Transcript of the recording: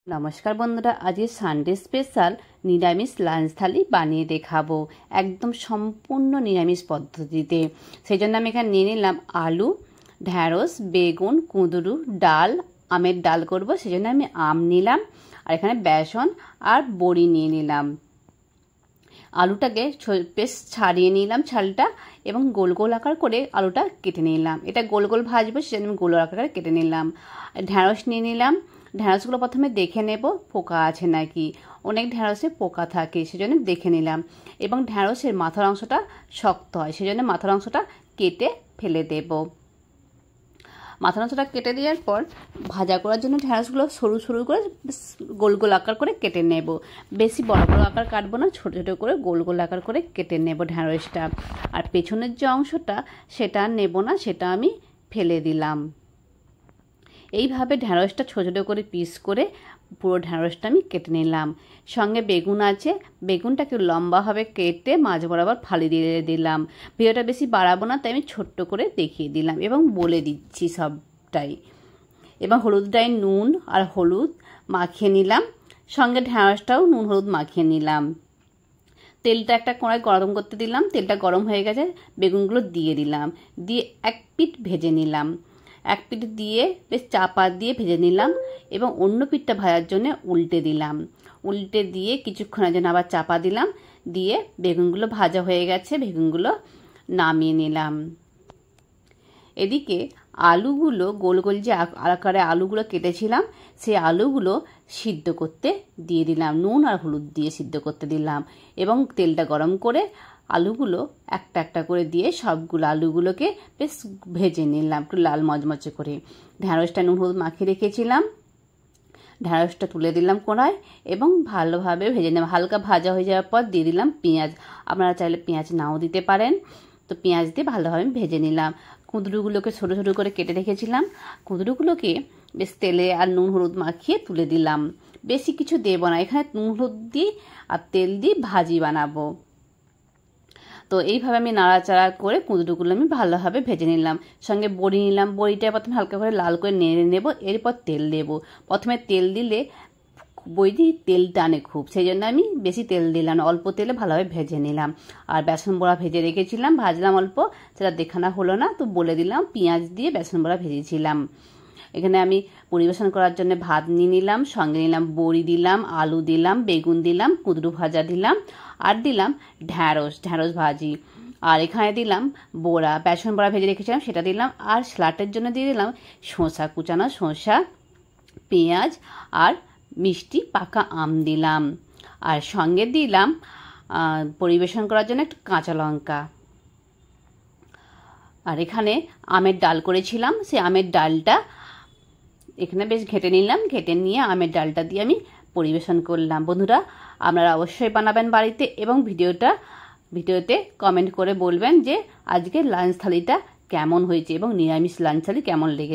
নমস্কার বন্ধুরা, আজকে সানডে স্পেশাল নিরামিষ লাঞ্চ থালি বানিয়ে দেখাবো একদম সম্পূর্ণ নিরামিষ পদ্ধতিতে। সেই জন্য আমি এখানে নিয়ে নিলাম আলু, ঢ্যাঁড়স, বেগুন, কুঁদরু, ডাল, আমের ডাল করব, সেই জন্য আমি আম নিলাম। আর এখানে বেসন আর বড়ি নিয়ে নিলাম। আলুটাকে বেশ ছাড়িয়ে নিলাম ছালটা, এবং গোল গোল আকার করে আলুটা কেটে নিলাম। এটা গোল গোল ভাজবো, সেজন্য আমি গোল আকারে কেটে নিলাম। ঢ্যাঁড়স নিয়ে নিলাম। ঢ্যাঁড়সগুলো প্রথমে দেখে নেব পোকা আছে নাকি, অনেক ঢ্যাঁড়সে পোকা থাকে, সেজন্য দেখে নিলাম। এবং ঢ্যাঁড়সের মাথার অংশটা শক্ত হয়, সেজন্য মাথার অংশটা কেটে ফেলে দেব। মাথার অংশটা কেটে দেওয়ার পর ভাজা করার জন্য ঢ্যাঁড়সগুলো সরু সরু করে গোল গোল আকার করে কেটে নেব। বেশি বড় বড় আকার কাটবো না, ছোটো ছোটো করে গোল গোল আকার করে কেটে নেব ঢ্যাঁড়সটা। আর পেছনের যে অংশটা সেটা নেব না, সেটা আমি ফেলে দিলাম। এইভাবে ঢ্যাঁড়সটা ছোটো ছোটো করে পিস করে পুরো ঢ্যাঁড়সটা আমি কেটে নিলাম। সঙ্গে বেগুন আছে, বেগুনটাকে লম্বাভাবে কেটে মাঝ বরাবর ফালি দিয়ে দিলাম। ভিডিওটা বেশি বাড়াবো না, তাই আমি ছোট্ট করে দেখিয়ে দিলাম এবং বলে দিচ্ছি সবটাই। এবং হলুদটাই নুন আর হলুদ মাখিয়ে নিলাম, সঙ্গে ঢ্যাঁড়সটাও নুন হলুদ মাখিয়ে নিলাম। তেলটা একটা কড়াই গরম করতে দিলাম, তেলটা গরম হয়ে গেছে, বেগুনগুলো দিয়ে দিলাম, দিয়ে এক পিঠ ভেজে নিলাম। এক পিঠ দিয়ে বেশ চাপা দিয়ে ভেজে নিলাম, এবং অন্য পিঠটা ভাজার জন্য উল্টে দিলাম। উল্টে দিয়ে কিছুক্ষণের জন্য আবার চাপা দিলাম, দিয়ে বেগুনগুলো ভাজা হয়ে গেছে, বেগুনগুলো নামিয়ে নিলাম। এদিকে আলুগুলো গোল গোল যে আকারে আলুগুলো কেটেছিলাম, সেই আলুগুলো সিদ্ধ করতে দিয়ে দিলাম, নুন আর হলুদ দিয়ে সিদ্ধ করতে দিলাম। এবং তেলটা গরম করে আলুগুলো একটা একটা করে দিয়ে সবগুলো আলুগুলোকে বেশ ভেজে নিলাম একটু লাল মচমচে করে। ঢ্যাঁড়সটা নুন হলুদ মাখিয়ে রেখেছিলাম, ঢ্যাঁড়সটা তুলে দিলাম কড়ায় এবং ভালোভাবে ভেজে নিলাম। হালকা ভাজা হয়ে যাওয়ার পর দিয়ে দিলাম পেঁয়াজ। আপনারা চাইলে পেঁয়াজ নাও দিতে পারেন, তো পেঁয়াজ দিয়ে ভালোভাবে ভেজে নিলাম। কুঁদরুগুলোকে ছোটো ছোটো করে কেটে রেখেছিলাম, কুঁদরুগুলোকে বেশ তেলে আর নুন হলুদ মাখিয়ে তুলে দিলাম। বেশি কিছু দেবো না, এখানে নুন হলুদ দিয়ে আর তেল দিয়ে ভাজি বানাবো। তো এইভাবে আমি নাড়াচাড়া করে কুঁদরুগুলো আমি ভালোভাবে ভেজে নিলাম। সঙ্গে বড়ি নিলাম, বড়িটা প্রথমে হালকা করে লাল করে নেড়ে নেব, এরপর তেল দেব। প্রথমে তেল দিলে বড়ি তেল টানে খুব, সেই জন্য আমি বেশি তেল দিলাম না, অল্প তেলে ভালোভাবে ভেজে নিলাম। আর বেসন বড়া ভেজে রেখেছিলাম, ভাজলাম অল্প, সেটা দেখানো হলো না, তো বলে দিলাম পেঁয়াজ দিয়ে বেসন বড়া ভেজেছিলাম। এখানে আমি পরিবেশন করার জন্য ভাত নিয়ে নিলাম, সঙ্গে নিলাম বড়ি দিলাম, আলু দিলাম, বেগুন দিলাম, কুঁদরু ভাজা দিলাম, আর দিলাম ঢ্যাঁড়স ভাজি। আর এখানে দিলাম বড়া, বেসন বড়া ভেজে রেখেছিলাম সেটা দিলাম। আর স্যালাডের জন্য দিয়ে দিলাম শসা, কুচানো শসা, পেঁয়াজ আর মিষ্টি পাকা আম দিলাম। আর সঙ্গে দিলাম পরিবেশন করার জন্য একটু কাঁচা লঙ্কা। আর এখানে আমের ডাল করেছিলাম, সেই আমের ডালটা এখানে বেশ ঘেটে নিলাম, ঘেটে নিয়ে আমের ডালটা দিয়ে আমি পরিবেশন করলাম। বন্ধুরা, আপনারা অবশ্যই বানাবেন বাড়িতে, এবং ভিডিওতে কমেন্ট করে বলবেন যে আজকে লাঞ্চ থালিটা কেমন হয়েছে এবং নিরামিষ লাঞ্চ থালি কেমন লেগেছে।